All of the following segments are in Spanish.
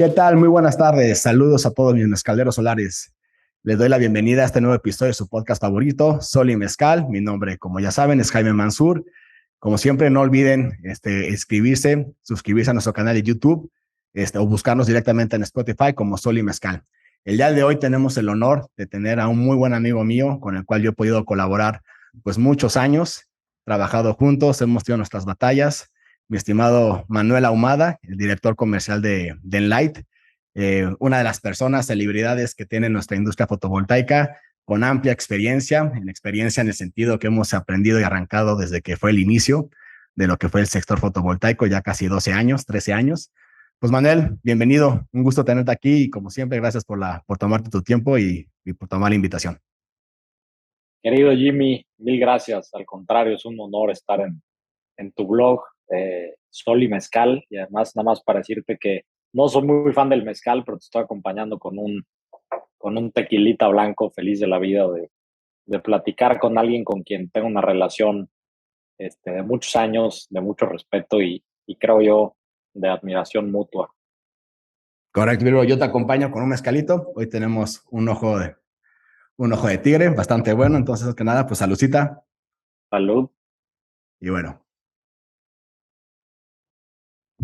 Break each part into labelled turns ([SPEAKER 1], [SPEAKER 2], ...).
[SPEAKER 1] ¿Qué tal? Muy buenas tardes. Saludos a todos mis mezcaleros solares. Les doy la bienvenida a este nuevo episodio de su podcast favorito, Sol y Mezcal. Mi nombre, como ya saben, es Jaime Mansur. Como siempre, no olviden suscribirse a nuestro canal de YouTube o buscarnos directamente en Spotify como Sol y Mezcal. El día de hoy tenemos el honor de tener a un muy buen amigo mío con el cual yo he podido colaborar pues muchos años, trabajado juntos, hemos tenido nuestras batallas. Mi estimado Manuel Ahumada, el director comercial de Enlight, una de las personas, celebridades que tiene nuestra industria fotovoltaica, con amplia experiencia en el sentido que hemos aprendido y arrancado desde que fue el inicio de lo que fue el sector fotovoltaico, ya casi 12 años, 13 años. Pues Manuel, bienvenido, un gusto tenerte aquí y como siempre, gracias por tomarte tu tiempo y por tomar la invitación.
[SPEAKER 2] Querido Jimmy, mil gracias. Al contrario, es un honor estar en tu blog, Sol y Mezcal. Y además, nada más para decirte que no soy muy fan del mezcal, pero te estoy acompañando con un tequilita blanco, feliz de la vida de platicar con alguien con quien tengo una relación de muchos años, de mucho respeto y creo yo de admiración mutua.
[SPEAKER 1] Correcto, Virgo, yo te acompaño con un mezcalito. Hoy tenemos un ojo de tigre, bastante bueno. Entonces, que nada, pues saludcita.
[SPEAKER 2] Salud.
[SPEAKER 1] Y bueno,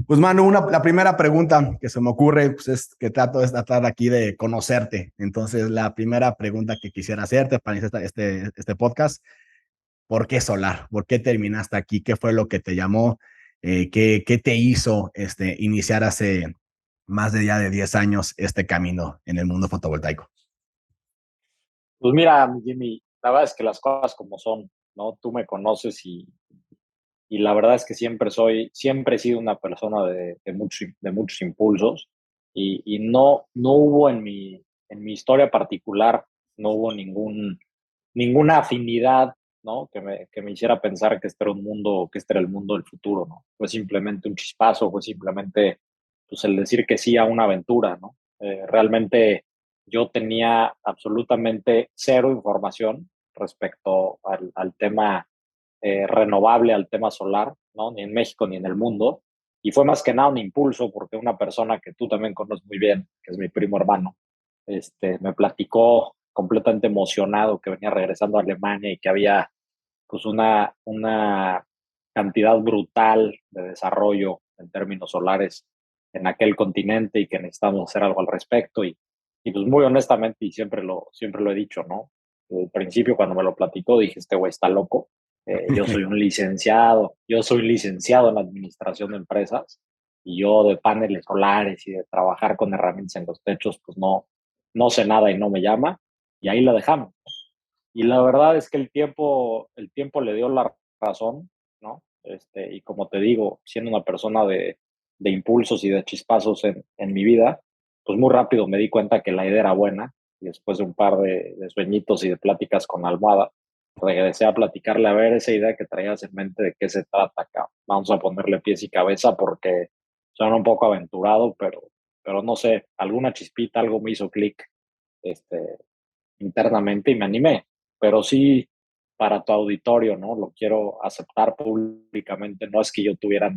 [SPEAKER 1] pues Manu, la primera pregunta que se me ocurre pues, es que trato de tratar aquí de conocerte. Entonces, la primera pregunta que quisiera hacerte para iniciar este podcast, ¿por qué solar? ¿Por qué terminaste aquí? ¿Qué fue lo que te llamó? ¿Qué te hizo iniciar hace más de ya de 10 años este camino en el mundo fotovoltaico?
[SPEAKER 2] Pues mira, Jimmy, la verdad es que las cosas como son, ¿no? Tú me conoces y la verdad es que siempre he sido una persona de muchos impulsos y no hubo en mi historia particular, no hubo ninguna afinidad, ¿no? Que me hiciera pensar que este era el mundo del futuro, ¿no? Fue simplemente un chispazo, fue simplemente, pues, el decir que sí a una aventura, ¿no? Realmente yo tenía absolutamente cero información respecto al tema renovable, al tema solar, ¿no? Ni en México ni en el mundo. Y fue más que nada un impulso porque una persona que tú también conoces muy bien, que es mi primo hermano, me platicó completamente emocionado que venía regresando a Alemania y que había pues una cantidad brutal de desarrollo en términos solares en aquel continente y que necesitamos hacer algo al respecto. Y pues muy honestamente, y siempre lo he dicho, ¿no? Al principio cuando me lo platicó dije, este güey está loco. Yo soy licenciado en administración de empresas y yo de paneles solares y de trabajar con herramientas en los techos, pues no sé nada y no me llama. Y ahí la dejamos. Y la verdad es que el tiempo le dio la razón, ¿no? Y como te digo, siendo una persona de impulsos y de chispazos en mi vida, pues muy rápido me di cuenta que la idea era buena y después de un par de sueñitos y de pláticas con la almohada, regresé a platicarle a ver esa idea que traías en mente de qué se trata acá. Vamos a ponerle pies y cabeza porque suena un poco aventurado, pero no sé, alguna chispita, algo me hizo clic este, internamente y me animé. Pero sí, para tu auditorio, ¿no? Lo quiero aceptar públicamente. No es que yo tuviera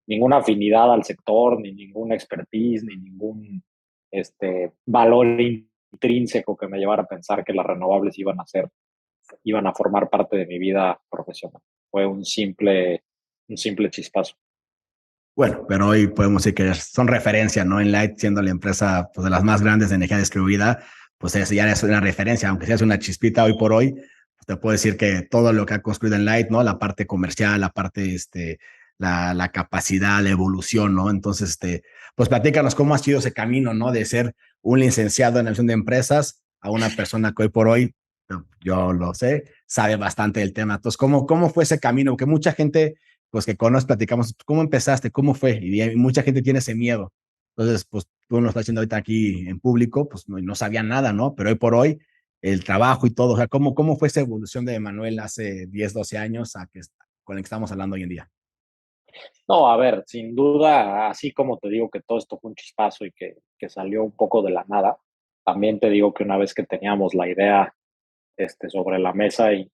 [SPEAKER 2] ninguna afinidad al sector, ni ninguna expertise, ni ningún valor intrínseco que me llevara a pensar que las renovables iban a formar parte de mi vida profesional. Fue un simple chispazo.
[SPEAKER 1] Bueno, pero hoy podemos decir que son referencia, ¿no? Enlight siendo la empresa pues, de las más grandes de energía distribuida, pues ya es una referencia, aunque seas una chispita hoy por hoy, pues te puedo decir que todo lo que ha construido Enlight, ¿no? La parte comercial, la parte, la capacidad, la evolución, ¿no? Entonces, pues platícanos cómo ha sido ese camino, ¿no? De ser un licenciado en la gestión de empresas a una persona que hoy por hoy, yo lo sé, sabe bastante del tema. Entonces, ¿cómo fue ese camino? Porque mucha gente pues que con nos platicamos, ¿cómo empezaste? ¿Cómo fue? Y mucha gente tiene ese miedo. Entonces, pues tú lo estás haciendo ahorita aquí en público, pues no sabía nada, ¿no? Pero hoy por hoy, el trabajo y todo, o sea, ¿cómo fue esa evolución de Manuel hace 10, 12 años con el que estamos hablando hoy en día?
[SPEAKER 2] No, a ver, sin duda, así como te digo que todo esto fue un chispazo y que salió un poco de la nada, también te digo que una vez que teníamos la idea sobre la mesa y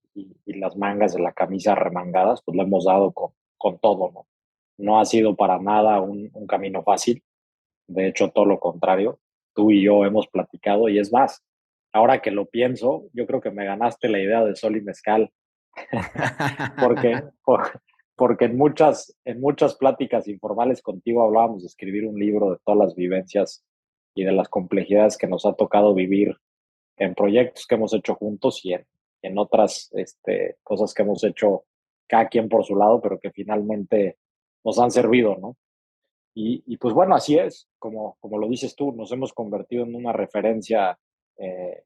[SPEAKER 2] las mangas de la camisa remangadas, pues le hemos dado con todo, ¿no? No ha sido para nada un camino fácil. De hecho, todo lo contrario. Tú y yo hemos platicado y es más, ahora que lo pienso, yo creo que me ganaste la idea de Sol y Mezcal, porque, porque en muchas pláticas informales contigo hablábamos de escribir un libro de todas las vivencias y de las complejidades que nos ha tocado vivir en proyectos que hemos hecho juntos y en otras cosas que hemos hecho cada quien por su lado, pero que finalmente nos han servido, ¿no? Y pues bueno, así es, como lo dices tú, nos hemos convertido en una referencia, eh,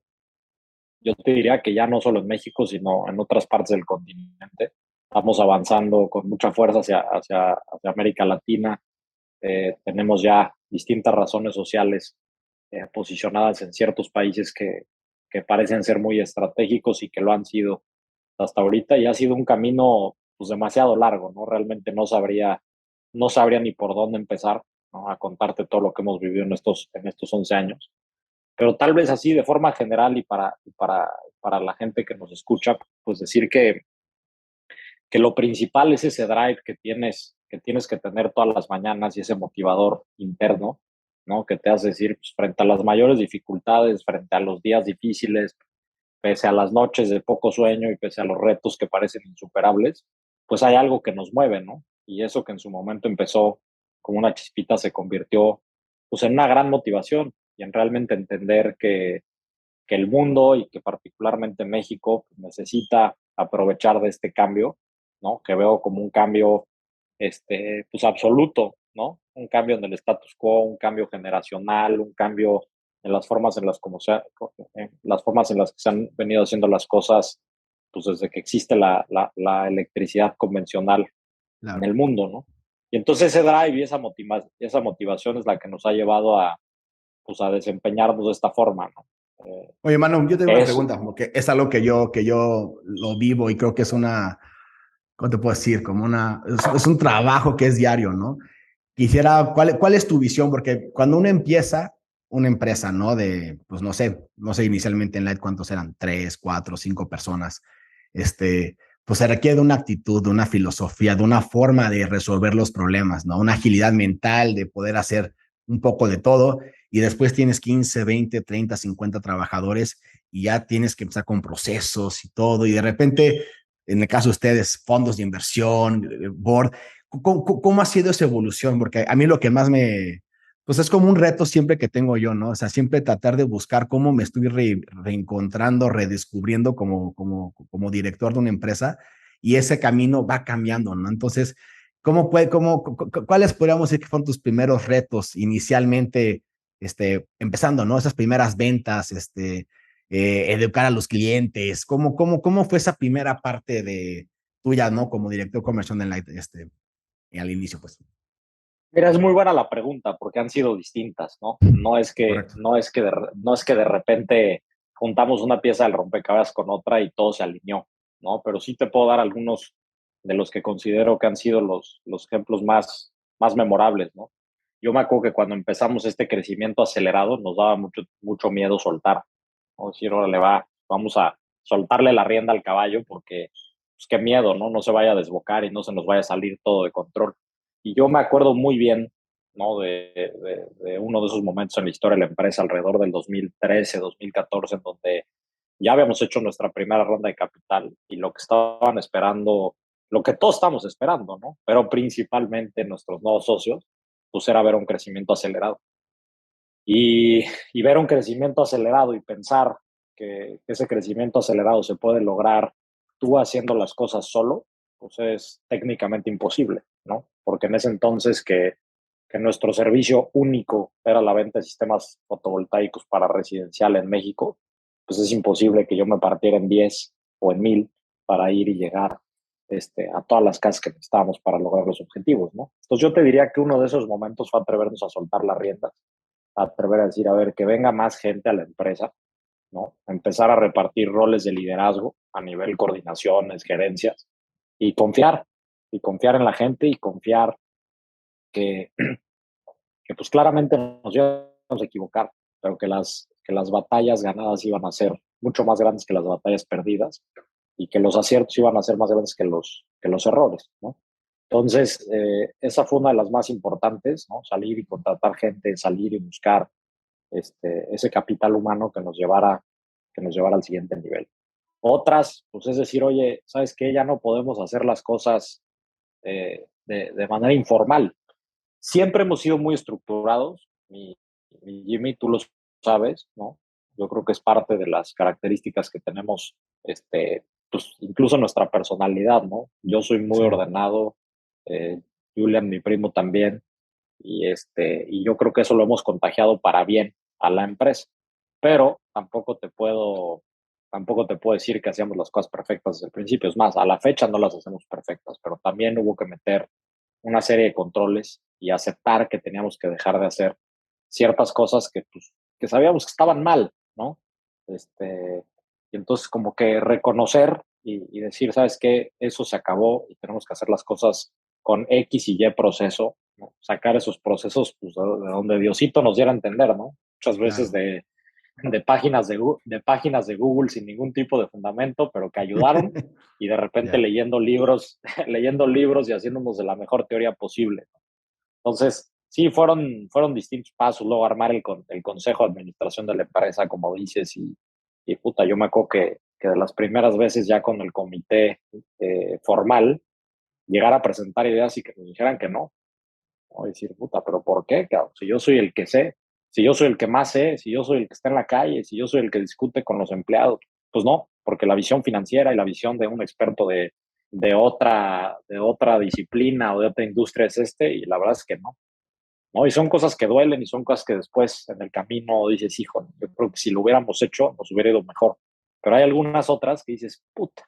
[SPEAKER 2] yo te diría que ya no solo en México, sino en otras partes del continente. Estamos avanzando con mucha fuerza hacia América Latina. Tenemos ya distintas razones sociales posicionadas en ciertos países que parecen ser muy estratégicos y que lo han sido hasta ahorita, y ha sido un camino pues demasiado largo, ¿no? Realmente no sabría ni por dónde empezar, ¿no? A contarte todo lo que hemos vivido en estos 11 años. Pero tal vez así, de forma general y para la gente que nos escucha, pues decir que lo principal es ese drive que tienes que tener todas las mañanas y ese motivador interno, ¿no? Que te hace decir, pues, frente a las mayores dificultades, frente a los días difíciles, pese a las noches de poco sueño y pese a los retos que parecen insuperables, pues hay algo que nos mueve, ¿no? Y eso que en su momento empezó como una chispita se convirtió pues en una gran motivación y en realmente entender que el mundo y que particularmente México necesita aprovechar de este cambio, ¿no? Que veo como un cambio, pues absoluto, ¿no? Un cambio en el status quo, un cambio generacional, un cambio en las formas en las que se han venido haciendo las cosas, pues desde que existe la electricidad convencional en
[SPEAKER 1] Claro.
[SPEAKER 2] el mundo, ¿no? Y entonces ese drive y esa motivación es la que nos ha llevado pues, a desempeñarnos de esta forma, ¿no?
[SPEAKER 1] Oye, Manu, yo tengo una
[SPEAKER 2] Es,
[SPEAKER 1] pregunta, porque es algo que yo lo vivo y creo que es una, ¿cómo te puedo decir? Como es un trabajo que es diario, ¿no? Quisiera, ¿cuál es tu visión? Porque cuando uno empieza una empresa, ¿no? Pues no sé inicialmente en Light cuántos eran, 3, 4, 5 personas, este, pues se requiere de una actitud, de una filosofía, de una forma de resolver los problemas, ¿no? Una agilidad mental de poder hacer un poco de todo y después tienes 15, 20, 30, 50 trabajadores y ya tienes que empezar con procesos y todo y de repente, en el caso de ustedes, fondos de inversión, board, ¿cómo ha sido esa evolución? Porque a mí lo que más pues es como un reto siempre que tengo yo, ¿no? O sea, siempre tratar de buscar cómo me estoy reencontrando, redescubriendo como director de una empresa y ese camino va cambiando, ¿no? Entonces, ¿cuáles podríamos decir que fueron tus primeros retos inicialmente, empezando, ¿no? Esas primeras ventas, educar a los clientes, ¿cómo fue esa primera parte de tuya, ¿no? Como director comercial en Light, al inicio, pues.
[SPEAKER 2] Mira, es muy buena la pregunta porque han sido distintas, ¿no? No es que,
[SPEAKER 1] Correcto.
[SPEAKER 2] no es que no es que de repente juntamos una pieza del rompecabezas con otra y todo se alineó, ¿no? Pero sí te puedo dar algunos de los que considero que han sido los ejemplos más memorables, ¿no? Yo me acuerdo que cuando empezamos este crecimiento acelerado nos daba mucho miedo soltar, ¿no? Decir, órale, vamos a soltarle la rienda al caballo porque, pues qué miedo, ¿no? No se vaya a desbocar y no se nos vaya a salir todo de control. Y yo me acuerdo muy bien, ¿no? De uno de esos momentos en la historia de la empresa, alrededor del 2013, 2014, en donde ya habíamos hecho nuestra primera ronda de capital y lo que estaban esperando, lo que todos estamos esperando, ¿no? Pero principalmente nuestros nuevos socios, pues era ver un crecimiento acelerado. Y ver un crecimiento acelerado y pensar que ese crecimiento acelerado se puede lograr tú haciendo las cosas solo, pues es técnicamente imposible, ¿no? Porque en ese entonces que nuestro servicio único era la venta de sistemas fotovoltaicos para residencial en México, pues es imposible que yo me partiera en 10 o en 1000 para ir y llegar a todas las casas que necesitábamos para lograr los objetivos, ¿no? Entonces yo te diría que uno de esos momentos fue atrevernos a soltar las riendas, atrever a decir, a ver, que venga más gente a la empresa, ¿no? Empezar a repartir roles de liderazgo a nivel coordinaciones, gerencias, y confiar en la gente y confiar que, que pues claramente nos íbamos a equivocar, pero que las batallas ganadas iban a ser mucho más grandes que las batallas perdidas y que los aciertos iban a ser más grandes que los errores, ¿no? Entonces, esa fue una de las más importantes, ¿no? Salir y contratar gente, salir y buscar ese capital humano que nos llevara al siguiente nivel. Otras, pues es decir, oye, ¿sabes qué? Ya no podemos hacer las cosas de manera informal. Siempre hemos sido muy estructurados, mi Jimmy, tú lo sabes, ¿no? Yo creo que es parte de las características que tenemos, pues incluso nuestra personalidad, ¿no? Yo soy muy
[SPEAKER 1] Sí.
[SPEAKER 2] ordenado, eh, Julian, mi primo también, y yo creo que eso lo hemos contagiado para bien a la empresa. Pero tampoco te puedo decir que hacíamos las cosas perfectas desde el principio. Es más, a la fecha no las hacemos perfectas, pero también hubo que meter una serie de controles y aceptar que teníamos que dejar de hacer ciertas cosas que sabíamos que estaban mal, ¿no? Y entonces como que reconocer y decir, ¿sabes qué? Eso se acabó y tenemos que hacer las cosas con X y Y proceso, ¿no? Sacar esos procesos pues, de donde Diosito nos diera a entender, ¿no? Muchas veces
[SPEAKER 1] Claro.
[SPEAKER 2] de páginas de Google sin ningún tipo de fundamento, pero que ayudaron y de repente
[SPEAKER 1] Ya.
[SPEAKER 2] leyendo libros y haciéndonos de la mejor teoría posible. Entonces, sí, fueron distintos pasos, luego armar el consejo de administración de la empresa, como dices, y puta, yo me acuerdo que de las primeras veces ya con el comité formal, llegar a presentar ideas y que nos dijeran que no. ¿No? Decir, puta, pero ¿por qué, cabrón? Si yo soy el que sé, si yo soy el que más sé, si yo soy el que está en la calle, si yo soy el que discute con los empleados, pues no, porque la visión financiera y la visión de un experto de otra disciplina o de otra industria es y la verdad es que no. ¿No? Y son cosas que duelen y son cosas que después en el camino dices, hijo, yo creo que si lo hubiéramos hecho nos hubiera ido mejor. Pero hay algunas otras que dices, puta,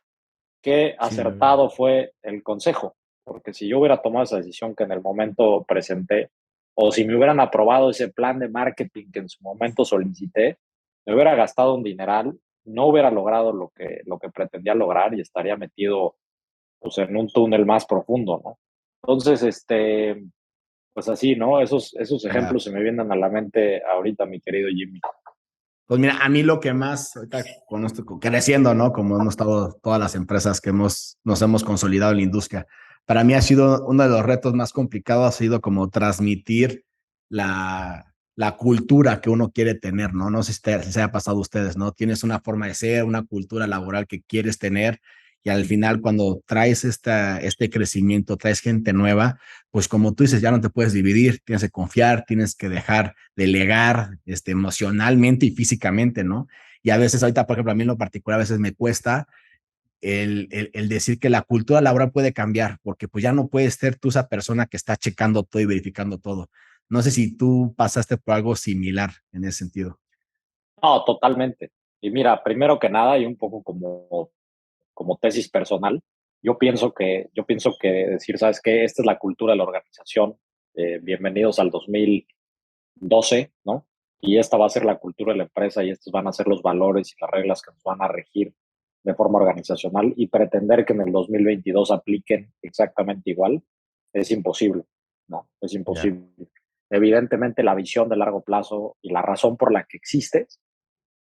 [SPEAKER 2] qué
[SPEAKER 1] Sí,
[SPEAKER 2] acertado fue el consejo, porque si yo hubiera tomado esa decisión que en el momento presenté, o si me hubieran aprobado ese plan de marketing que en su momento solicité, me hubiera gastado un dineral, no hubiera logrado lo que pretendía lograr y estaría metido pues, en un túnel más profundo, ¿no? Entonces, pues así, ¿no? Esos
[SPEAKER 1] ya.
[SPEAKER 2] ejemplos se me vienen a la mente ahorita, mi querido Jimmy.
[SPEAKER 1] Pues mira, a mí lo que más, ahorita creciendo, ¿no? Como hemos estado todas las empresas que nos hemos consolidado en la industria, para mí ha sido uno de los retos más complicados, ha sido como transmitir la cultura que uno quiere tener, ¿no? No sé si se ha pasado a ustedes, ¿no? Tienes una forma de ser, una cultura laboral que quieres tener y al final cuando traes este crecimiento, traes gente nueva, pues como tú dices, ya no te puedes dividir, tienes que confiar, tienes que dejar delegar emocionalmente y físicamente, ¿no? Y a veces ahorita, por ejemplo, a mí en lo particular, a veces me cuesta el decir que la cultura laboral puede cambiar, porque pues ya no puedes ser tú esa persona que está checando todo y verificando todo. No sé si tú pasaste por algo similar en ese sentido.
[SPEAKER 2] No, totalmente. Y mira, primero que nada, y un poco como tesis personal, yo pienso que decir, ¿sabes qué? Esta es la cultura de la organización. Bienvenidos al 2012, ¿no? Y esta va a ser la cultura de la empresa y estos van a ser los valores y las reglas que nos van a regir de forma organizacional y pretender que en el 2022 apliquen exactamente igual es imposible, ¿no? Es
[SPEAKER 1] Ya.
[SPEAKER 2] imposible. Evidentemente la visión de largo plazo y la razón por la que existes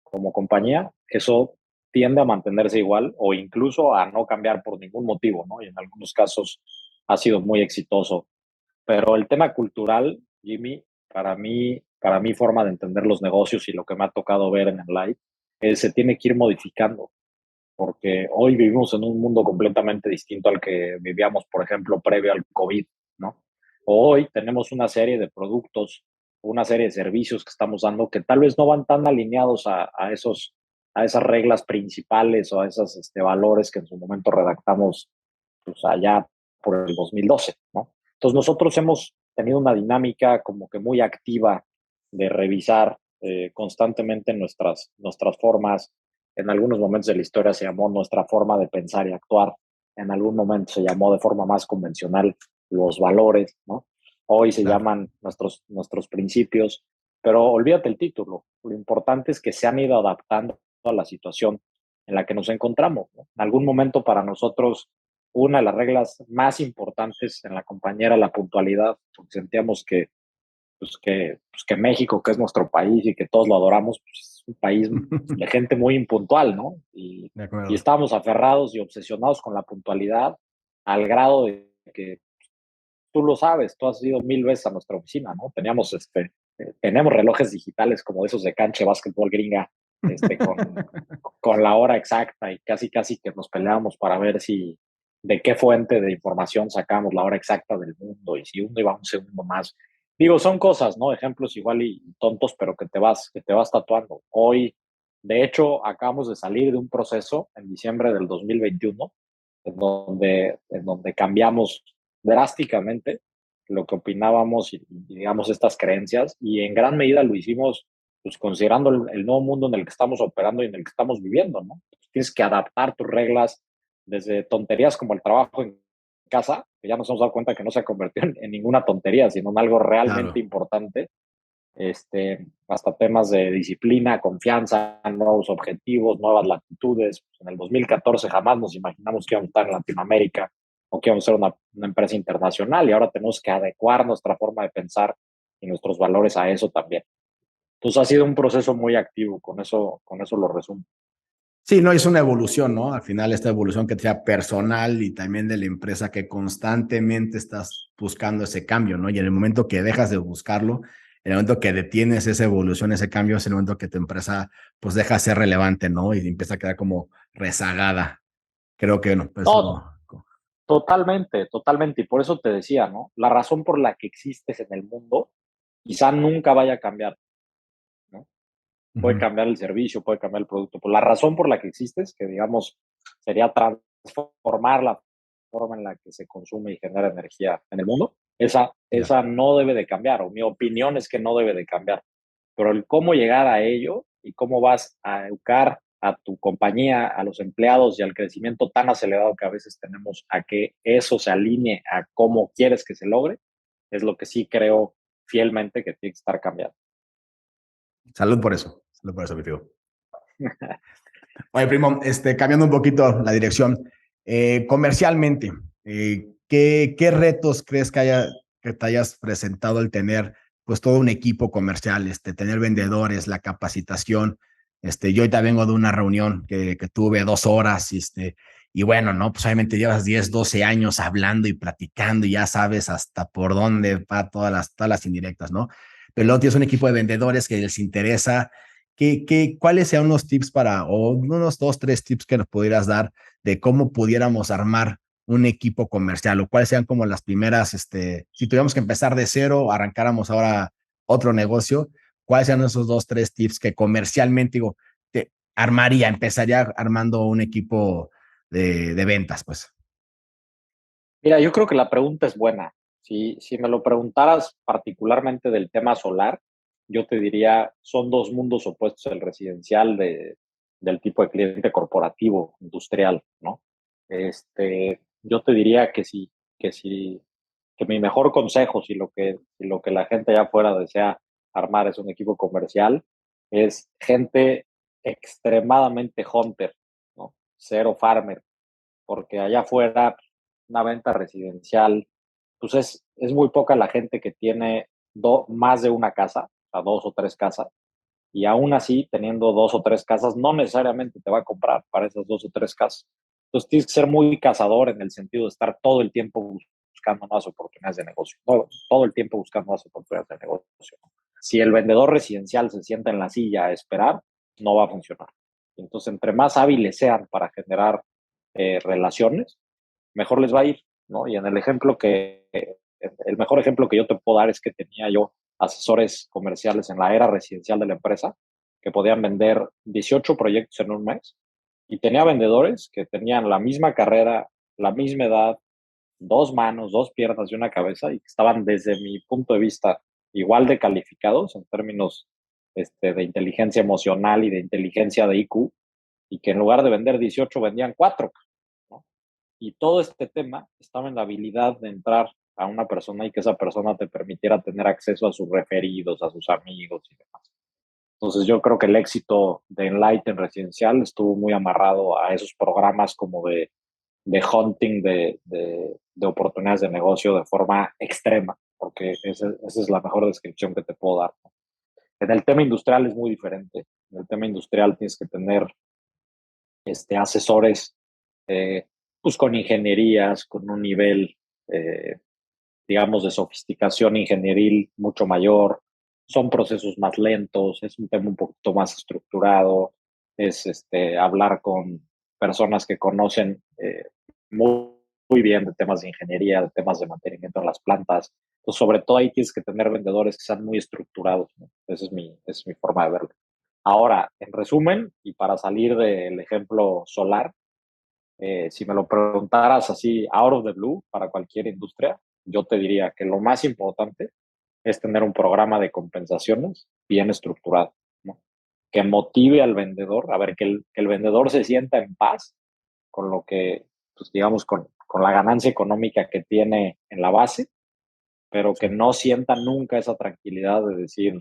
[SPEAKER 2] como compañía, eso tiende a mantenerse igual o incluso a no cambiar por ningún motivo, ¿no? Y en algunos casos ha sido muy exitoso. Pero el tema cultural, Jimmy, para mi forma de entender los negocios y lo que me ha tocado ver en el live, se tiene que ir modificando, porque hoy vivimos en un mundo completamente distinto al que vivíamos, por ejemplo, previo al COVID, ¿no? Hoy tenemos una serie de productos, una serie de servicios que estamos dando que tal vez no van tan alineados a esas reglas principales o a esos valores que en su momento redactamos pues, allá por el 2012, ¿no? Entonces nosotros hemos tenido una dinámica como que muy activa de revisar constantemente nuestras formas. En algunos momentos de la historia se llamó nuestra forma de pensar y actuar. En algún momento se llamó de forma más convencional los valores, ¿no? Hoy se
[SPEAKER 1] Claro.
[SPEAKER 2] llaman nuestros principios, pero olvídate el título. Lo importante es que se han ido adaptando a la situación en la que nos encontramos, ¿no? En algún momento para nosotros una de las reglas más importantes en la compañía era la puntualidad, porque sentíamos que México, que es nuestro país y que todos lo adoramos, pues, es un país de gente muy impuntual, ¿no?
[SPEAKER 1] De
[SPEAKER 2] Y
[SPEAKER 1] acuerdo.
[SPEAKER 2] estábamos aferrados y obsesionados con la puntualidad al grado de que tú lo sabes, tú has ido 1000 veces a nuestra oficina, ¿no? Tenemos relojes digitales como esos de cancha de básquetbol gringa, con la hora exacta y casi que nos peleamos para ver si de qué fuente de información sacamos la hora exacta del mundo y si uno iba un segundo más. Digo, son cosas, ¿no? Ejemplos igual y tontos, pero que te vas tatuando. Hoy, de hecho, acabamos de salir de un proceso en diciembre del 2021 en donde cambiamos drásticamente lo que opinábamos y digamos estas creencias y en gran medida lo hicimos pues considerando el nuevo mundo en el que estamos operando y en el que estamos viviendo, ¿no? Pues, tienes que adaptar tus reglas desde tonterías como el trabajo en casa, que ya nos hemos dado cuenta que no se ha convertido en ninguna tontería, sino en algo realmente
[SPEAKER 1] Claro.
[SPEAKER 2] importante, hasta temas de disciplina, confianza, nuevos objetivos, nuevas latitudes. En el 2014 jamás nos imaginamos que íbamos a estar en Latinoamérica o que íbamos a ser una empresa internacional y ahora tenemos que adecuar nuestra forma de pensar y nuestros valores a eso también. Entonces ha sido un proceso muy activo, con eso lo resumo.
[SPEAKER 1] Sí, no, es una evolución, ¿no? Al final esta evolución que sea personal y también de la empresa que constantemente estás buscando ese cambio, ¿no? Y en el momento que dejas de buscarlo, en el momento que detienes esa evolución, ese cambio, es el momento que tu empresa pues deja de ser relevante, ¿no? Y empieza a quedar como rezagada. Creo que, no, pues
[SPEAKER 2] No,
[SPEAKER 1] eso.
[SPEAKER 2] totalmente, totalmente. Y por eso te decía, ¿no? La razón por la que existes en el mundo quizá nunca vaya a cambiar, ¿no? Puede
[SPEAKER 1] Ujú.
[SPEAKER 2] cambiar el servicio, puede cambiar el producto. Pero la razón por la que existes, que digamos sería transformar la forma en la que se consume y genera energía en el mundo, esa,
[SPEAKER 1] Ya.
[SPEAKER 2] esa no debe de cambiar, o mi opinión es que no debe de cambiar. Pero el cómo llegar a ello y cómo vas a educar a tu compañía, a los empleados y al crecimiento tan acelerado que a veces tenemos a que eso se alinee a cómo quieres que se logre, es lo que sí creo fielmente que tiene que estar cambiando.
[SPEAKER 1] Salud por eso. Salud por eso, mi tío. Oye, primo, cambiando un poquito la dirección, comercialmente, ¿qué retos crees que te hayas presentado el tener pues todo un equipo comercial, tener vendedores, la capacitación? Yo ahorita vengo de una reunión que tuve 2 horas y bueno, ¿no? Pues obviamente llevas 10, 12 años hablando y platicando y ya sabes hasta por dónde va todas las indirectas, ¿no? Pero luego tienes un equipo de vendedores que les interesa. ¿Cuáles sean unos tips o unos 2, 3 tips que nos pudieras dar de cómo pudiéramos armar un equipo comercial o cuáles sean como las primeras, si tuviéramos que empezar de cero, arrancáramos ahora otro negocio, cuáles sean esos 2, 3 tips que comercialmente, digo, empezaría armando un equipo de ventas, pues.
[SPEAKER 2] Mira, yo creo que la pregunta es buena. Si me lo preguntaras particularmente del tema solar, yo te diría, son dos mundos opuestos, el residencial del tipo de cliente corporativo, industrial, ¿no? Yo te diría que mi mejor consejo, si lo que la gente allá afuera desea armar es un equipo comercial, es gente extremadamente hunter, ¿no? Cero farmer, porque allá afuera una venta residencial, pues es muy poca la gente que tiene más de una casa, o sea, 2 o 3 casas, y aún así, teniendo 2 o 3 casas, no necesariamente te va a comprar para esas 2 o 3 casas. Entonces tienes que ser muy cazador en el sentido de estar todo el tiempo buscando nuevas oportunidades de negocio, todo el tiempo buscando nuevas oportunidades de negocio. Si el vendedor residencial se sienta en la silla a esperar, no va a funcionar. Entonces, entre más hábiles sean para generar relaciones, mejor les va a ir, ¿no? Y el mejor ejemplo que yo te puedo dar es que tenía yo asesores comerciales en la era residencial de la empresa que podían vender 18 proyectos en un mes y tenía vendedores que tenían la misma carrera, la misma edad, 2 manos, 2 piernas y una cabeza y que estaban desde mi punto de vista igual de calificados en términos de inteligencia emocional y de inteligencia de IQ y que en lugar de vender 18 vendían 4, ¿no? Y todo este tema estaba en la habilidad de entrar a una persona y que esa persona te permitiera tener acceso a sus referidos, a sus amigos y demás. Entonces yo creo que el éxito de Enlighten Residencial estuvo muy amarrado a esos programas como de hunting de oportunidades de negocio de forma extrema, porque esa es la mejor descripción que te puedo dar, ¿no? En el tema industrial es muy diferente. En el tema industrial tienes que tener asesores, pues con ingenierías, con un nivel eh, digamos, de sofisticación ingenieril mucho mayor, son procesos más lentos, es un tema un poquito más estructurado, es hablar con personas que conocen muy, muy bien de temas de ingeniería, de temas de mantenimiento en las plantas. Entonces, sobre todo ahí tienes que tener vendedores que sean muy estructurados, ¿no? Esa es mi forma de verlo. Ahora, en resumen, y para salir del ejemplo solar, si me lo preguntaras así, out of the blue, para cualquier industria, yo te diría que lo más importante es tener un programa de compensaciones bien estructurado, ¿no? Que motive al vendedor, a ver, que el vendedor se sienta en paz con lo que, pues digamos, con la ganancia económica que tiene en la base, pero que no sienta nunca esa tranquilidad de decir,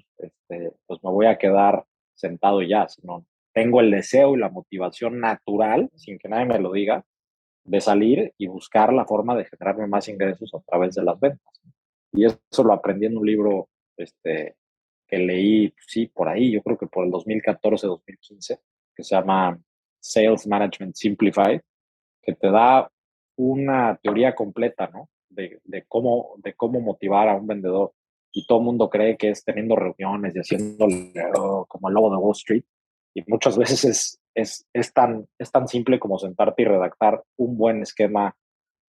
[SPEAKER 2] pues me voy a quedar sentado ya, sino tengo el deseo y la motivación natural, sin que nadie me lo diga, de salir y buscar la forma de generarme más ingresos a través de las ventas. Y eso lo aprendí en un libro que leí, sí, por ahí, yo creo que por el 2014, 2015, que se llama Sales Management Simplified, que te da una teoría completa, ¿no? De cómo motivar a un vendedor. Y todo el mundo cree que es teniendo reuniones y haciéndole como el lobo de Wall Street. Y muchas veces es tan simple como sentarte y redactar un buen esquema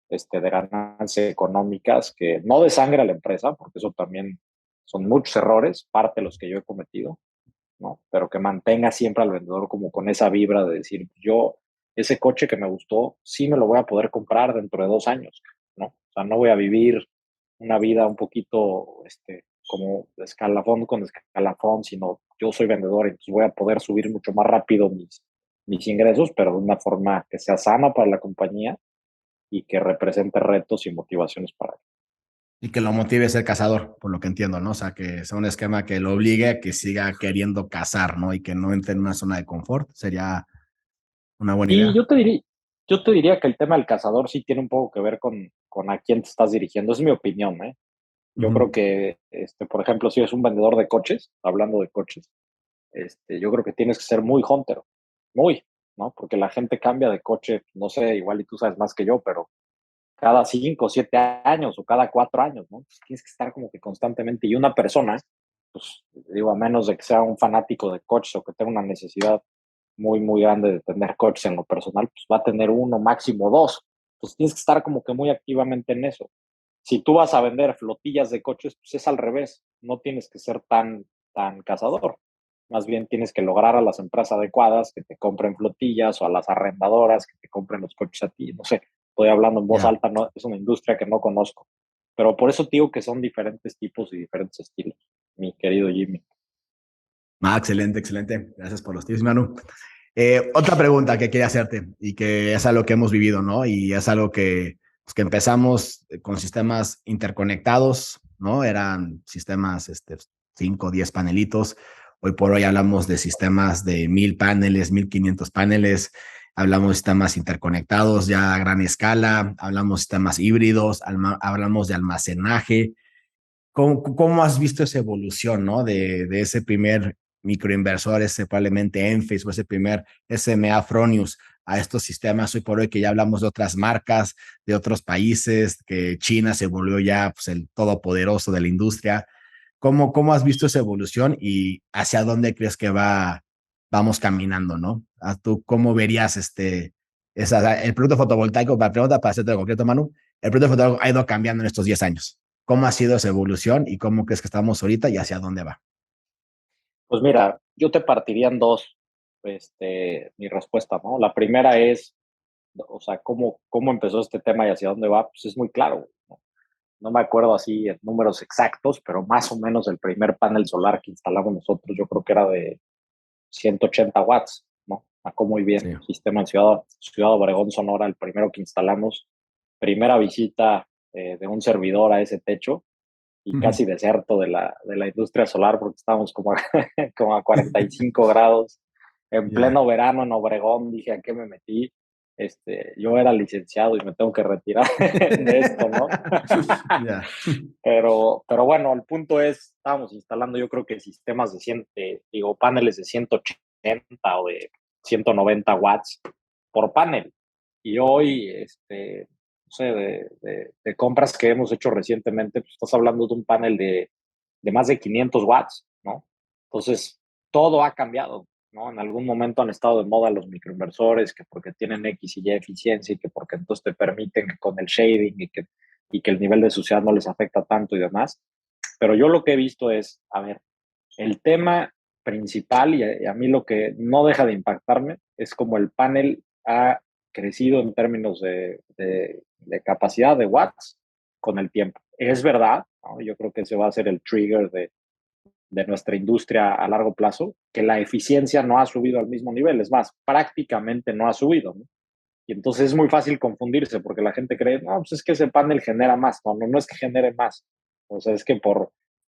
[SPEAKER 2] de ganancias económicas que no desangre a la empresa, porque eso también son muchos errores, parte de los que yo he cometido, ¿no? Pero que mantenga siempre al vendedor como con esa vibra de decir, yo, ese coche que me gustó, sí me lo voy a poder comprar dentro de 2 años, ¿no? O sea, no voy a vivir una vida un poquito, como escalafón con escalafón, sino yo soy vendedor, entonces voy a poder subir mucho más rápido mis ingresos, pero de una forma que sea sana para la compañía y que represente retos y motivaciones para él.
[SPEAKER 1] Y que lo motive a ser cazador, por lo que entiendo, ¿no? O sea, que sea un esquema que lo obligue a que siga queriendo cazar, ¿no? Y que no entre en una zona de confort. Sería una buena
[SPEAKER 2] Y
[SPEAKER 1] idea.
[SPEAKER 2] yo te diría que el tema del cazador sí tiene un poco que ver con a quién te estás dirigiendo. Es mi opinión, ¿eh? Yo creo
[SPEAKER 1] Ujú.
[SPEAKER 2] que, por ejemplo, si eres un vendedor de coches, hablando de coches, yo creo que tienes que ser muy hunter, muy, ¿no? Porque la gente cambia de coche, no sé, igual y tú sabes más que yo, pero cada 5 o 7 años o cada 4 años, ¿no? Pues tienes que estar como que constantemente. Y una persona, pues digo, a menos de que sea un fanático de coches o que tenga una necesidad muy, muy grande de tener coches en lo personal, pues va a tener uno, máximo dos. Pues tienes que estar como que muy activamente en eso. Si tú vas a vender flotillas de coches, pues es al revés. No tienes que ser tan cazador. Más bien tienes que lograr a las empresas adecuadas que te compren flotillas o a las arrendadoras que te compren los coches a ti. No sé, estoy hablando en voz
[SPEAKER 1] Ya.
[SPEAKER 2] alta, no, es una industria que no conozco. Pero por eso digo que son diferentes tipos y diferentes estilos, mi querido Jimmy.
[SPEAKER 1] Ah, excelente, excelente. Gracias por los tips, Manu. Otra pregunta que quería hacerte y que es algo que hemos vivido, ¿no? Y es algo que, pues, que empezamos con sistemas interconectados, ¿no? Eran sistemas, 5, 10 panelitos. Hoy por hoy hablamos de sistemas de 1000 paneles, 1500 paneles. Hablamos de sistemas interconectados ya a gran escala. Hablamos de sistemas híbridos. Hablamos de almacenaje. ¿Cómo has visto esa evolución, ¿no? De ese primer microinversor, ese probablemente Enphase o ese primer SMA Fronius a estos sistemas hoy por hoy que ya hablamos de otras marcas, de otros países, que China se volvió ya pues, el todopoderoso de la industria. ¿Cómo has visto esa evolución y hacia dónde crees que vamos caminando, ¿no? ¿Tú cómo verías el producto fotovoltaico? Para pregunta, para hacerte concreto, Manu, el producto fotovoltaico ha ido cambiando en estos 10 años. ¿Cómo ha sido esa evolución y cómo crees que estamos ahorita y hacia dónde va?
[SPEAKER 2] Pues mira, yo te partiría en dos, mi respuesta, ¿no? La primera es, o sea, cómo empezó este tema y hacia dónde va, pues es muy claro, ¿no? No me acuerdo así en números exactos, pero más o menos el primer panel solar que instalamos nosotros, yo creo que era de 180 watts, ¿no? Sacó muy bien.
[SPEAKER 1] Sí.
[SPEAKER 2] Sistema en Ciudad Obregón, Sonora, el primero que instalamos. Primera visita de un servidor a ese techo y casi desierto de la industria solar porque estábamos como a, como a 45 grados en
[SPEAKER 1] Ya.
[SPEAKER 2] pleno verano en Obregón. Dije, ¿a qué me metí? Yo era licenciado y me tengo que retirar de esto, ¿no?
[SPEAKER 1] Ya.
[SPEAKER 2] Pero bueno, el punto es, estábamos instalando yo creo que sistemas de 100, digo, paneles de 180 o de 190 watts por panel. Y hoy, no sé, de compras que hemos hecho recientemente, pues estás hablando de un panel de más de 500 watts, ¿no? Entonces, todo ha cambiado, ¿no? En algún momento han estado de moda los microinversores, que porque tienen X y Y eficiencia y que porque entonces te permiten que con el shading y que el nivel de suciedad no les afecta tanto y demás. Pero yo lo que he visto es, a ver, el tema principal y a mí lo que no deja de impactarme es como el panel ha crecido en términos de capacidad de watts con el tiempo. Es verdad, ¿no? Yo creo que ese va a ser el trigger de nuestra industria a largo plazo, que la eficiencia no ha subido al mismo nivel, es más, prácticamente no ha subido, ¿no? Y entonces es muy fácil confundirse porque la gente cree, no, pues es que ese panel genera más. No, no, no es que genere más. O sea, es que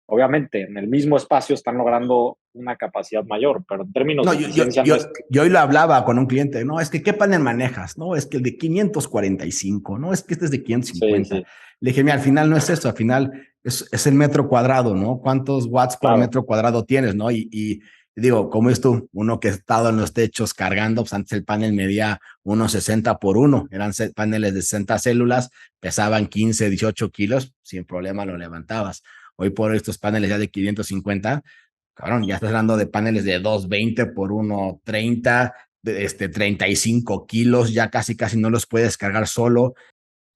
[SPEAKER 2] obviamente, en el mismo espacio están logrando una capacidad mayor, pero en términos
[SPEAKER 1] No,
[SPEAKER 2] de eficiencia no es.
[SPEAKER 1] yo hoy lo hablaba con un cliente, no, es que ¿qué panel manejas? No, es que el de 545, no, es que este es de
[SPEAKER 2] Sí,
[SPEAKER 1] 550.
[SPEAKER 2] sí,
[SPEAKER 1] Le dije, mira, al final no es eso, al final es el metro cuadrado, ¿no? ¿Cuántos watts por
[SPEAKER 2] claro.
[SPEAKER 1] metro cuadrado tienes, no? Y digo, ¿cómo es tú? Uno que ha estado en los techos cargando, pues antes el panel medía unos 60 por uno, eran paneles de 60 células, pesaban 15, 18 kilos, sin problema lo levantabas. Hoy por estos paneles ya de 550, cabrón, ya estás hablando de paneles de 220 por 130, 35 kilos, ya casi casi no los puedes cargar solo.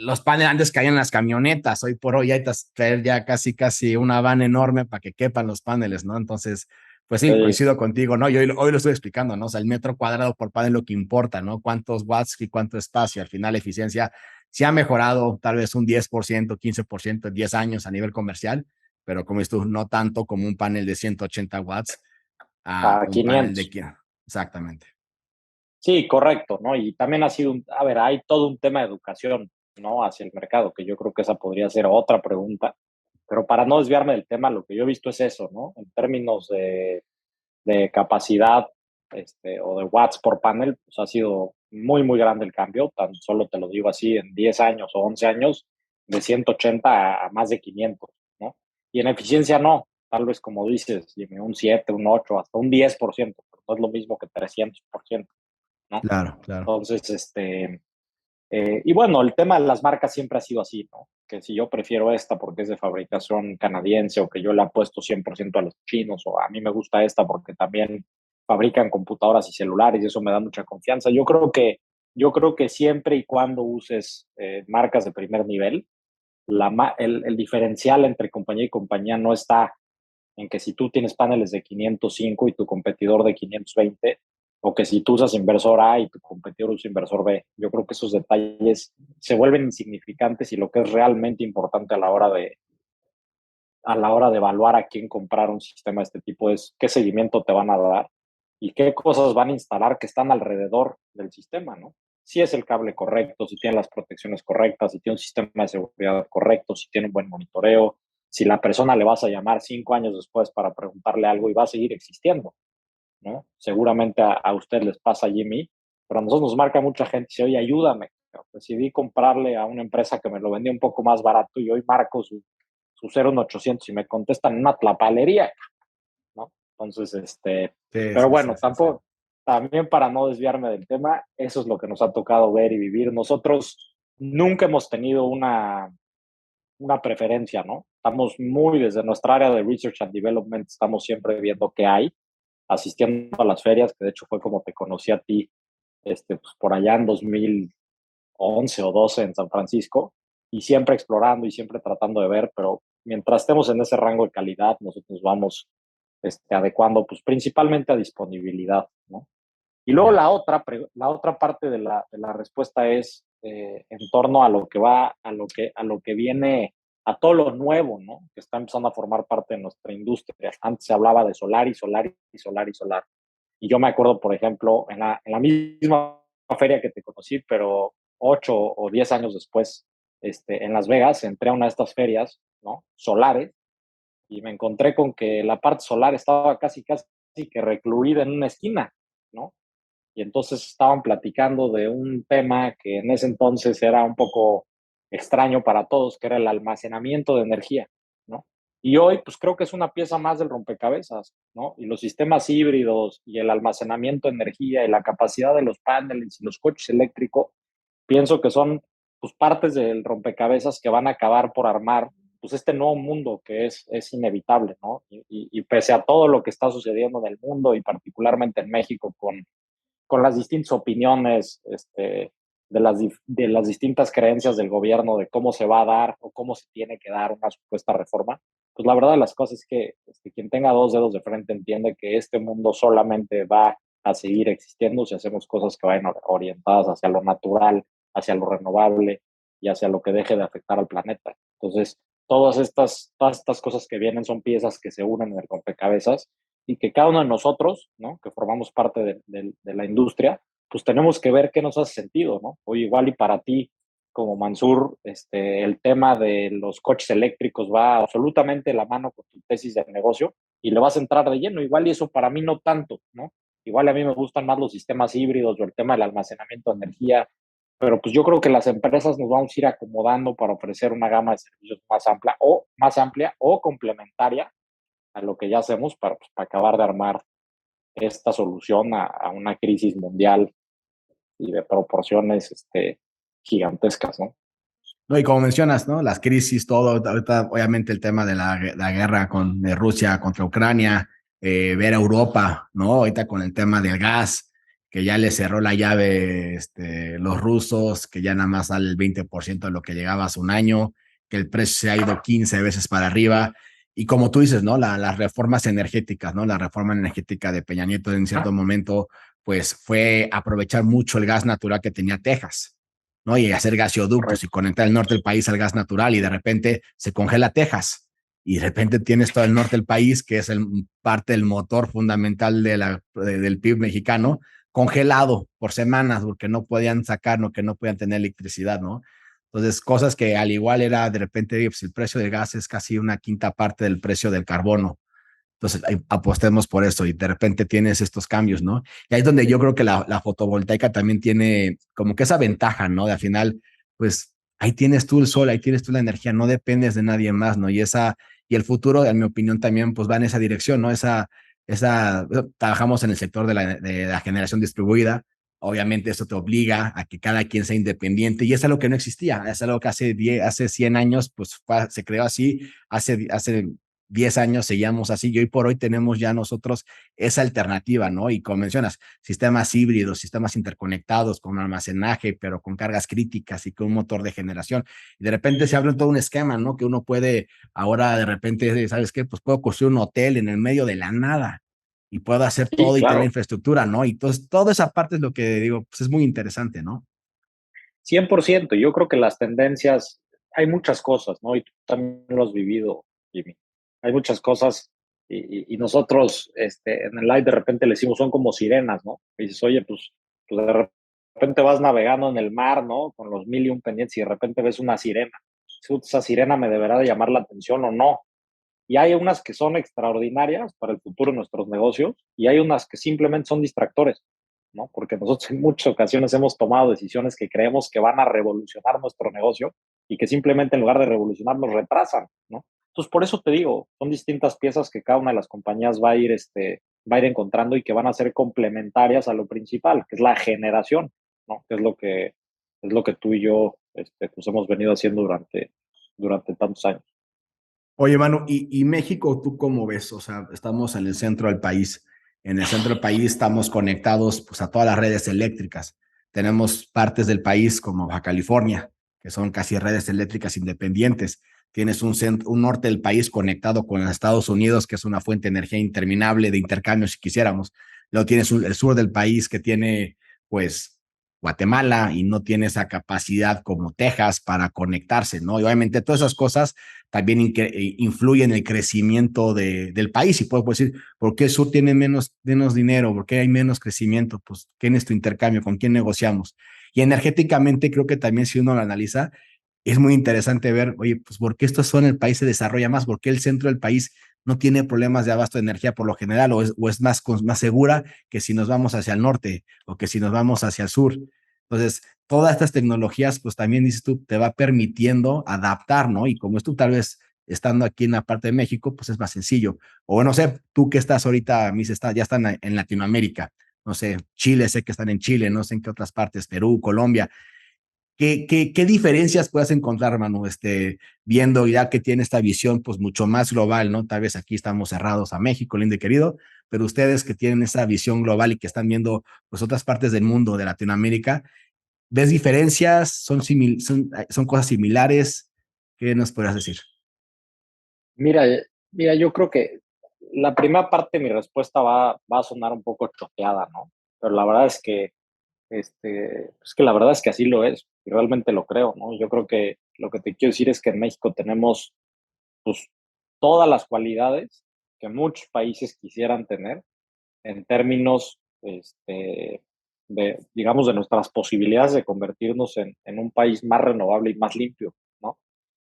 [SPEAKER 1] Los paneles antes caían en las camionetas, hoy por hoy hay que traer ya casi casi una van enorme para que quepan los paneles, ¿no? Entonces, pues sí,
[SPEAKER 2] Sí,
[SPEAKER 1] coincido contigo, ¿no? Yo hoy lo estoy explicando, ¿no? O sea, el metro cuadrado por panel lo que importa, ¿no? Cuántos watts y cuánto espacio. Al final, la eficiencia sí ha mejorado tal vez un 10%, 15% en 10 años a nivel comercial, pero como dices tú, no tanto como un panel de 180 watts a
[SPEAKER 2] a
[SPEAKER 1] un panel de
[SPEAKER 2] 500.
[SPEAKER 1] 15. Exactamente.
[SPEAKER 2] Sí, correcto, ¿no? Y también ha sido a ver, hay todo un tema de educación, ¿no? Hacia el mercado, que yo creo que esa podría ser otra pregunta. Pero para no desviarme del tema, lo que yo he visto es eso, ¿no? En términos de capacidad o de watts por panel, pues ha sido muy, muy grande el cambio. Tan solo te lo digo así, en 10 años o 11 años, de 180 a más de 500, ¿no? Y en eficiencia no, tal vez como dices, Jimmy, un 7, un 8, hasta un 10%, pero no es lo mismo que 300%, ¿no?
[SPEAKER 1] Claro, claro.
[SPEAKER 2] Entonces, y bueno, el tema de las marcas siempre ha sido así, ¿no? Que si yo prefiero esta porque es de fabricación canadiense o que yo le apuesto 100% a los chinos o a mí me gusta esta porque también fabrican computadoras y celulares y eso me da mucha confianza. Yo creo que siempre y cuando uses marcas de primer nivel, el diferencial entre compañía y compañía no está en que si tú tienes paneles de 505 y tu competidor de 520, o que si tú usas inversor A y tu competidor usa inversor B. Yo creo que esos detalles se vuelven insignificantes y lo que es realmente importante a la hora de evaluar a quién comprar un sistema de este tipo es qué seguimiento te van a dar y qué cosas van a instalar que están alrededor del sistema, ¿no? Si es el cable correcto, si tiene las protecciones correctas, si tiene un sistema de seguridad correcto, si tiene un buen monitoreo, si la persona le vas a llamar 5 años después para preguntarle algo y va a seguir existiendo, ¿no? Seguramente a usted les pasa, Jimmy, pero a nosotros nos marca mucha gente y dice, oye, ayúdame. Decidí comprarle a una empresa que me lo vendía un poco más barato y hoy marco su 01800 y me contestan en una tlapalería, ¿no? Entonces,
[SPEAKER 1] Sí,
[SPEAKER 2] pero
[SPEAKER 1] sí, sí,
[SPEAKER 2] bueno,
[SPEAKER 1] sí, sí.
[SPEAKER 2] también para no desviarme del tema, eso es lo que nos ha tocado ver y vivir. Nosotros nunca hemos tenido una preferencia, ¿no? Estamos muy desde nuestra área de Research and Development, estamos siempre viendo qué hay, asistiendo a las ferias, que de hecho fue como te conocí a ti, pues por allá en 2011 o 12 en San Francisco, y siempre explorando y siempre tratando de ver, pero mientras estemos en ese rango de calidad, nosotros vamos adecuando, pues principalmente a disponibilidad, ¿no? Y luego
[SPEAKER 1] Ya.
[SPEAKER 2] la otra parte de la respuesta es en torno a lo que va, a lo que viene, a todo lo nuevo, ¿no? Que está empezando a formar parte de nuestra industria. Antes se hablaba de solar y solar y solar y solar. Y yo me acuerdo, por ejemplo, en la misma feria que te conocí, pero 8 o 10 años después, en Las Vegas, entré a una de estas ferias, ¿no? Solares, y me encontré con que la parte solar estaba casi, casi que recluida en una esquina, ¿no? Y entonces estaban platicando de un tema que en ese entonces era un poco extraño para todos, que era el almacenamiento de energía, ¿no? Y hoy, pues creo que es una pieza más del rompecabezas, ¿no? Y los sistemas híbridos y el almacenamiento de energía y la capacidad de los paneles y los coches eléctricos, pienso que son pues partes del rompecabezas que van a acabar por armar pues este nuevo mundo que es inevitable, ¿no? Y pese a todo lo que está sucediendo en el mundo y particularmente en México con las distintas opiniones de las distintas creencias del gobierno de cómo se va a dar o cómo se tiene que dar una supuesta reforma, pues la verdad de las cosas es que quien tenga dos dedos de frente entiende que este mundo solamente va a seguir existiendo si hacemos cosas que vayan orientadas hacia lo natural, hacia lo renovable y hacia lo que deje de afectar al planeta. Entonces, todas estas cosas que vienen son piezas que se unen en el rompecabezas y que cada uno de nosotros, ¿no? Que formamos parte de la industria, pues tenemos que ver qué nos hace sentido, ¿no? O igual y para ti, como Mansur, el tema de los coches eléctricos va absolutamente de la mano con tu tesis de negocio y le vas a entrar de lleno. Igual y eso para mí no tanto, ¿no? Igual a mí me gustan más los sistemas híbridos o el tema del almacenamiento de energía, pero pues yo creo que las empresas nos vamos a ir acomodando para ofrecer una gama de servicios más amplia o complementaria a lo que ya hacemos para acabar de armar esta solución a una crisis mundial y de proporciones gigantescas, ¿no?
[SPEAKER 1] No, y como mencionas, ¿no? Las crisis, todo, ahorita obviamente el tema de la guerra de Rusia contra Ucrania, ver a Europa, ¿no? Ahorita con el tema del gas, que ya le cerró la llave los rusos, que ya nada más sale el 20% de lo que llegaba hace un año, que el precio se ha ido 15 veces para arriba. Y como tú dices, ¿no? Las reformas energéticas, ¿no? La reforma energética de Peña Nieto en cierto momento, pues fue aprovechar mucho el gas natural que tenía Texas, ¿no? Y hacer gasoductos y
[SPEAKER 2] Correcto.
[SPEAKER 1] conectar el norte del país al gas natural y de repente se congela Texas y de repente tienes todo el norte del país, que es parte del motor fundamental del PIB mexicano, congelado por semanas porque no podían sacar, no, que no podían tener electricidad, ¿no? Entonces, cosas que al igual era de repente, pues el precio del gas es casi una quinta parte del precio del carbono. Entonces, apostemos por eso y de repente tienes estos cambios, ¿no? Y ahí es donde yo creo que la fotovoltaica también tiene como que esa ventaja, ¿no? De al final, pues ahí tienes tú el sol, ahí tienes tú la energía, no dependes de nadie más, ¿no? Y el futuro, en mi opinión, también pues va en esa dirección, ¿no? Trabajamos en el sector de la generación distribuida. Obviamente eso te obliga a que cada quien sea independiente y es algo que no existía, es algo que hace 100 años pues se creó así, hace 10 años seguíamos así y hoy por hoy tenemos ya nosotros esa alternativa, ¿no? Y como mencionas, sistemas híbridos, sistemas interconectados con almacenaje, pero con cargas críticas y con un motor de generación. Y de repente se abre todo un esquema, ¿no? Que uno puede ahora de repente, ¿sabes qué? Pues puedo construir un hotel en el medio de la nada y puedo hacer
[SPEAKER 2] Sí,
[SPEAKER 1] todo y tener la
[SPEAKER 2] claro,
[SPEAKER 1] infraestructura, ¿no? Y entonces toda esa parte es lo que digo, pues es muy interesante, ¿no?
[SPEAKER 2] 100%. Yo creo que las tendencias, hay muchas cosas, ¿no? Y tú también lo has vivido, Jimmy. Hay muchas cosas y nosotros en el live de repente le decimos son como sirenas, ¿no? Y dices, oye, pues de repente vas navegando en el mar, ¿no? Con los mil y un pendientes y de repente ves una sirena. Esa sirena me deberá de llamar la atención o no. Y hay unas que son extraordinarias para el futuro de nuestros negocios y hay unas que simplemente son distractores, ¿no? Porque nosotros en muchas ocasiones hemos tomado decisiones que creemos que van a revolucionar nuestro negocio y que simplemente en lugar de revolucionar nos retrasan, ¿no? Entonces, por eso te digo, son distintas piezas que cada una de las compañías va a ir encontrando y que van a ser complementarias a lo principal, que es la generación, ¿no? Que es lo que tú y yo pues hemos venido haciendo durante tantos años.
[SPEAKER 1] Oye, Manu, y México, ¿tú cómo ves? O sea, estamos en el centro del país. En el centro del país estamos conectados pues, a todas las redes eléctricas. Tenemos partes del país como Baja California, que son casi redes eléctricas independientes. Tienes un norte del país conectado con Estados Unidos, que es una fuente de energía interminable de intercambio si quisiéramos. Luego tienes el sur del país que tiene, pues, Guatemala y no tiene esa capacidad como Texas para conectarse, ¿no? Y obviamente todas esas cosas también influye en el crecimiento del país. Y puedo decir, ¿por qué el sur tiene menos dinero? ¿Por qué hay menos crecimiento? Pues, ¿quién es tu intercambio? ¿Con quién negociamos? Y energéticamente creo que también si uno lo analiza, es muy interesante ver, oye, pues, ¿por qué esta zona del país se desarrolla más? ¿Por qué el centro del país no tiene problemas de abasto de energía por lo general o es más segura que si nos vamos hacia el norte o que si nos vamos hacia el sur? Entonces, todas estas tecnologías, pues también dices tú, te va permitiendo adaptar, ¿no? Y como es tú tal vez estando aquí en la parte de México, pues es más sencillo. O bueno, no sé, tú que estás ahorita, ya están en Latinoamérica, no sé, Chile, sé que están en Chile, no sé en qué otras partes, Perú, Colombia. ¿Qué diferencias puedes encontrar, hermano? Viendo ya que tiene esta visión pues mucho más global, ¿no? Tal vez aquí estamos cerrados a México, lindo y querido, pero ustedes que tienen esa visión global y que están viendo pues otras partes del mundo, de Latinoamérica, ¿ves diferencias? ¿Son cosas similares? ¿Qué nos podrías decir?
[SPEAKER 2] Mira, mira, yo creo que la primera parte de mi respuesta va a sonar un poco choteada, ¿no? Pero la verdad es que, es que la verdad es que así lo es, y realmente lo creo, ¿no? Yo creo que lo que te quiero decir es que en México tenemos, pues, todas las cualidades que muchos países quisieran tener en términos, digamos, de nuestras posibilidades de convertirnos en un país más renovable y más limpio, ¿no?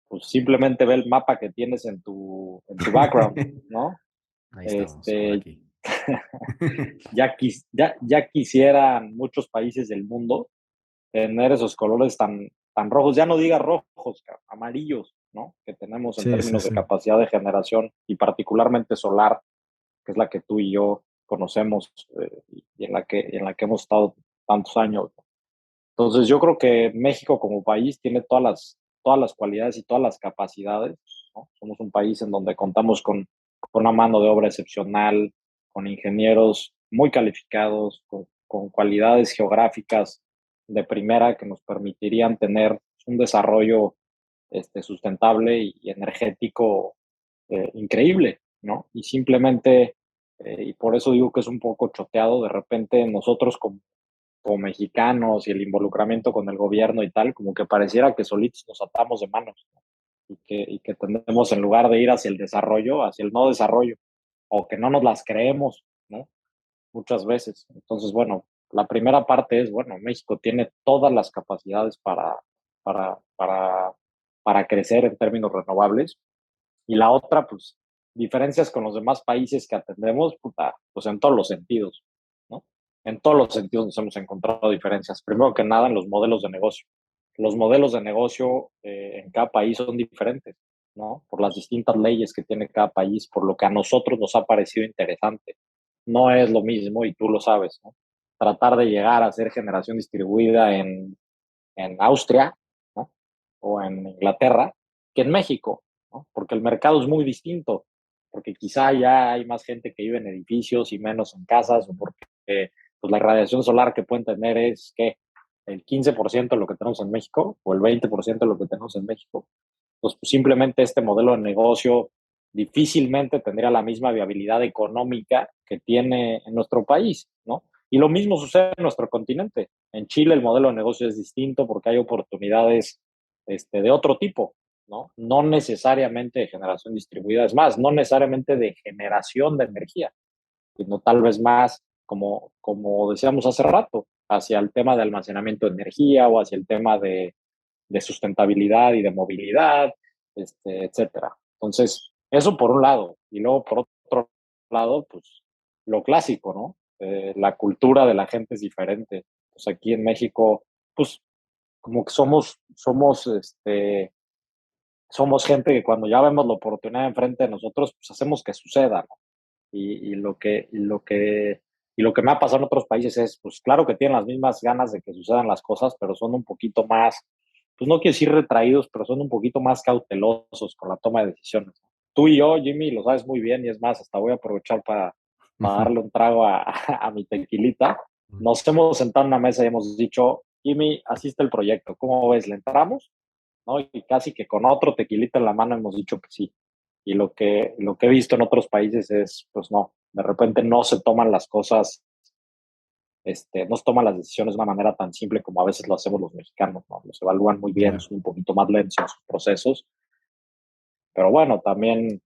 [SPEAKER 2] Pues simplemente ve el mapa que tienes en tu background, ¿no?
[SPEAKER 1] Ahí estamos, por
[SPEAKER 2] Este,
[SPEAKER 1] aquí.
[SPEAKER 2] ya quisieran muchos países del mundo tener esos colores tan rojos, ya no diga rojos, amarillos, ¿no? Que tenemos en
[SPEAKER 1] Sí, sí,
[SPEAKER 2] términos de
[SPEAKER 1] sí.
[SPEAKER 2] capacidad de generación y particularmente solar, que es la que tú y yo conocemos y en la que hemos estado tantos años. Entonces yo creo que México como país tiene todas las cualidades y todas las capacidades, ¿no? Somos un país en donde contamos con una mano de obra excepcional, con ingenieros muy calificados, con cualidades geográficas de primera que nos permitirían tener un desarrollo sustentable y energético increíble, ¿no? Y simplemente, y por eso digo que es un poco choteado, de repente nosotros como mexicanos y el involucramiento con el gobierno y tal, como que pareciera que solitos nos atamos de manos, ¿no? Y que tendemos, en lugar de ir hacia el desarrollo, hacia el no desarrollo, o que no nos las creemos, ¿no? Muchas veces. Entonces, bueno, la primera parte es, bueno, México tiene todas las capacidades para, para, para crecer en términos renovables. Y la otra, pues, diferencias con los demás países que atendemos, puta, pues en todos los sentidos, ¿no? En todos los sentidos nos hemos encontrado diferencias. Primero que nada, en los modelos de negocio. Los modelos de negocio en cada país son diferentes, ¿no? Por las distintas leyes que tiene cada país, por lo que a nosotros nos ha parecido interesante. No es lo mismo, y tú lo sabes, ¿no? Tratar de llegar a ser generación distribuida en Austria, ¿no? O en Inglaterra, que en México, ¿no? Porque el mercado es muy distinto, porque quizá ya hay más gente que vive en edificios y menos en casas, o porque pues la radiación solar que pueden tener es que el 15% de lo que tenemos en México o el 20% de lo que tenemos en México. Pues simplemente este modelo de negocio difícilmente tendría la misma viabilidad económica que tiene en nuestro país, ¿no? Y lo mismo sucede en nuestro continente. En Chile el modelo de negocio es distinto porque hay oportunidades de otro tipo, ¿no? No necesariamente de generación distribuida, es más, no necesariamente de generación de energía, sino tal vez más, como decíamos hace rato, hacia el tema de almacenamiento de energía o hacia el tema de sustentabilidad y de movilidad, etcétera. Entonces, eso por un lado. Y luego, por otro lado, pues lo clásico, ¿no? La cultura de la gente es diferente. Pues aquí en México, pues como que somos gente que cuando ya vemos la oportunidad enfrente de nosotros, pues hacemos que suceda, ¿no? Y lo que me ha pasado en otros países es, pues claro que tienen las mismas ganas de que sucedan las cosas, pero son un poquito más, pues no quiero decir retraídos, pero son un poquito más cautelosos con la toma de decisiones. Tú y yo, Jimmy, lo sabes muy bien, y es más, hasta voy a aprovechar para darle un trago a mi tequilita. Nos hemos sentado en una mesa y hemos dicho, Jimmy, así está el proyecto, ¿cómo ves? ¿Le entramos? ¿No? Y casi que con otro tequilita en la mano hemos dicho que sí. Y lo que he visto en otros países es, pues no, de repente no se toman las cosas, no se toman las decisiones de una manera tan simple como a veces lo hacemos los mexicanos, ¿no? Los evalúan muy bien,
[SPEAKER 1] Ya.
[SPEAKER 2] son un poquito más lentos en sus procesos, pero bueno, también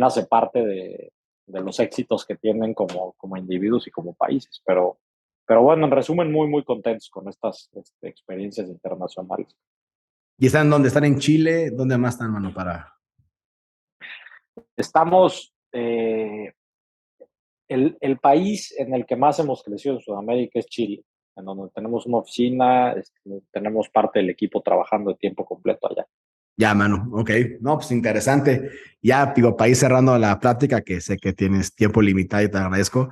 [SPEAKER 2] hace parte de los éxitos que tienen como individuos y como países. Pero bueno, en resumen, muy, muy contentos con estas experiencias internacionales.
[SPEAKER 1] ¿Y están dónde? ¿Están en Chile? ¿Dónde más están, hermano, para?
[SPEAKER 2] Estamos, el país en el que más hemos crecido en Sudamérica es Chile, en donde tenemos una oficina, tenemos parte del equipo trabajando de tiempo completo allá.
[SPEAKER 1] Ya, mano, ok. No, pues interesante. Ya, digo, para ir cerrando la plática, que sé que tienes tiempo limitado y te agradezco.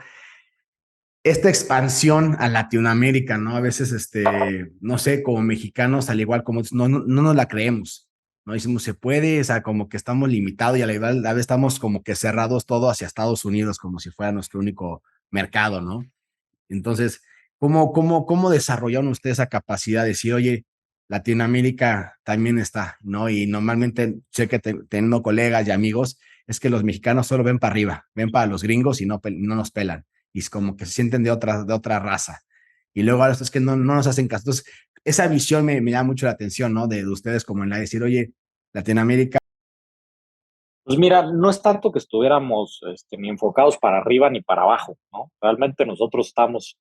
[SPEAKER 1] esta expansión a Latinoamérica, ¿no? A veces, no sé, como mexicanos, al igual como no nos la creemos, ¿no? Decimos, se puede, o sea, como que estamos limitados y a la vez estamos como que cerrados todo hacia Estados Unidos, como si fuera nuestro único mercado, ¿no? Entonces, ¿cómo desarrollaron ustedes esa capacidad de decir, oye, Latinoamérica también está, ¿no? Y normalmente sé que teniendo colegas y amigos, es que los mexicanos solo ven para arriba, ven para los gringos y no nos pelan. Y es como que se sienten de otra raza. Y luego ahora es que no nos hacen caso. Entonces, esa visión me llama mucho la atención, ¿no? De ustedes como en la de decir, oye, Latinoamérica.
[SPEAKER 2] Pues mira, no es tanto que estuviéramos ni enfocados para arriba ni para abajo, ¿no? Realmente nosotros estamos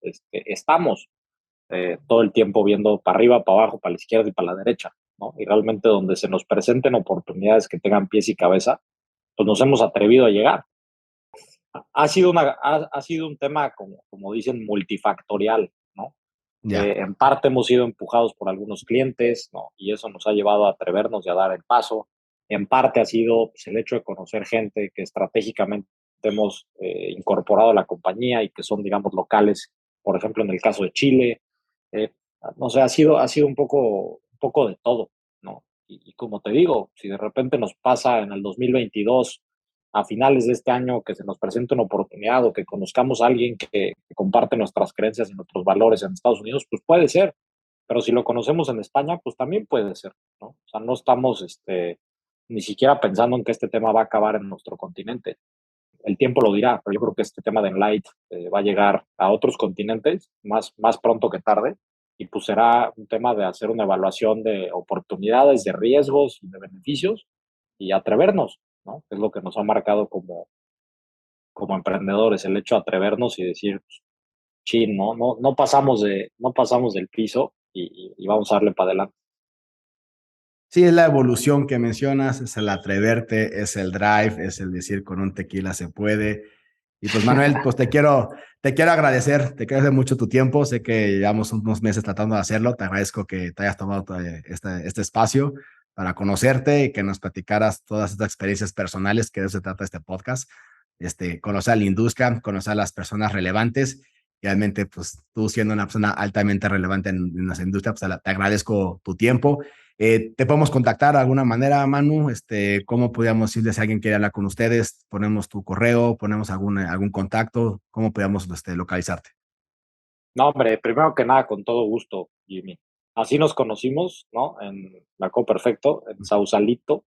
[SPEAKER 2] todo el tiempo viendo para arriba, para abajo, para la izquierda y para la derecha, ¿no? Y realmente donde se nos presenten oportunidades que tengan pies y cabeza, pues nos hemos atrevido a llegar. Ha sido un tema, como dicen, multifactorial, ¿no?
[SPEAKER 1] Ya,
[SPEAKER 2] En parte hemos sido empujados por algunos clientes, ¿no? Y eso nos ha llevado a atrevernos y a dar el paso. En parte ha sido pues, el hecho de conocer gente que estratégicamente hemos incorporado a la compañía y que son, digamos, locales, por ejemplo, en el caso de Chile. Eh, no sé, ha sido un poco de todo, ¿no? Y como te digo, si de repente nos pasa en el 2022 a finales de este año que se nos presente una oportunidad o que conozcamos a alguien que comparte nuestras creencias y nuestros valores en Estados Unidos, pues puede ser. Pero si lo conocemos en España, pues también puede ser, ¿no? O sea, no estamos ni siquiera pensando en que este tema va a acabar en nuestro continente. El tiempo lo dirá, pero yo creo que este tema de Enlight va a llegar a otros continentes más pronto que tarde y pues será un tema de hacer una evaluación de oportunidades, de riesgos y de beneficios y atrevernos, ¿no? Es lo que nos ha marcado como emprendedores, el hecho de atrevernos y decir, chin, no pasamos del piso y vamos a darle para adelante.
[SPEAKER 1] sí, es la evolución que mencionas, es el atreverte, es el drive, es el decir con un tequila se puede. Y pues Manuel, pues te quiero agradecer mucho tu tiempo. Sé que llevamos unos meses tratando de hacerlo. Te agradezco que te hayas tomado este espacio para conocerte y que nos platicaras todas estas experiencias personales, que de eso se trata este podcast. Conocer a la industria, conocer a las personas relevantes. Y realmente, pues tú siendo una persona altamente relevante en nuestra industria, pues te agradezco tu tiempo. ¿Te podemos contactar de alguna manera, Manu? ¿Cómo podríamos decirles si alguien quiere hablar con ustedes? Ponemos tu correo, ponemos algún contacto. ¿Cómo podríamos localizarte?
[SPEAKER 2] No, hombre, primero que nada, con todo gusto, Jimmy. Así nos conocimos, ¿no? En la Co Perfecto, en Sausalito,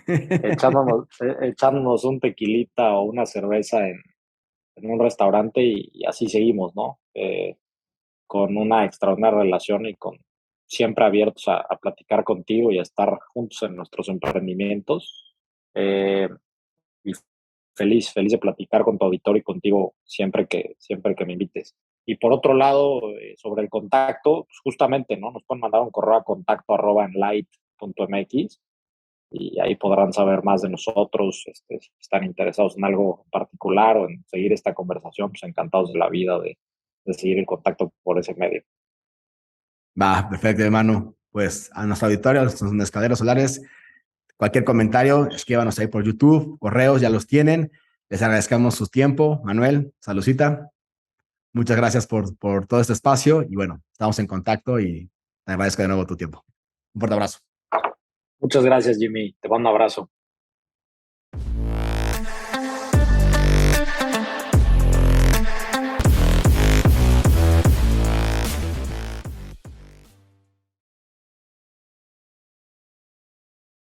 [SPEAKER 2] echándonos un tequilita o una cerveza en un restaurante y así seguimos, ¿no? Con una extraordinaria relación y con siempre abiertos a platicar contigo y a estar juntos en nuestros emprendimientos. Eh, y feliz de platicar con tu auditorio y contigo siempre que me invites. Y por otro lado, sobre el contacto, pues justamente, ¿no? Nos pueden mandar un correo a contacto@enlight.mx y ahí podrán saber más de nosotros, si están interesados en algo particular o en seguir esta conversación, pues encantados de la vida de seguir el contacto por ese medio.
[SPEAKER 1] Va, perfecto, hermano. Pues a nuestro auditorio, a nuestros escaleros solares, cualquier comentario, escríbanos ahí por YouTube, correos, ya los tienen. Les agradezcamos su tiempo. Manuel, saludcita. Muchas gracias por todo este espacio y bueno, estamos en contacto y te agradezco de nuevo tu tiempo. Un fuerte abrazo.
[SPEAKER 2] Muchas gracias, Jimmy. Te mando un abrazo.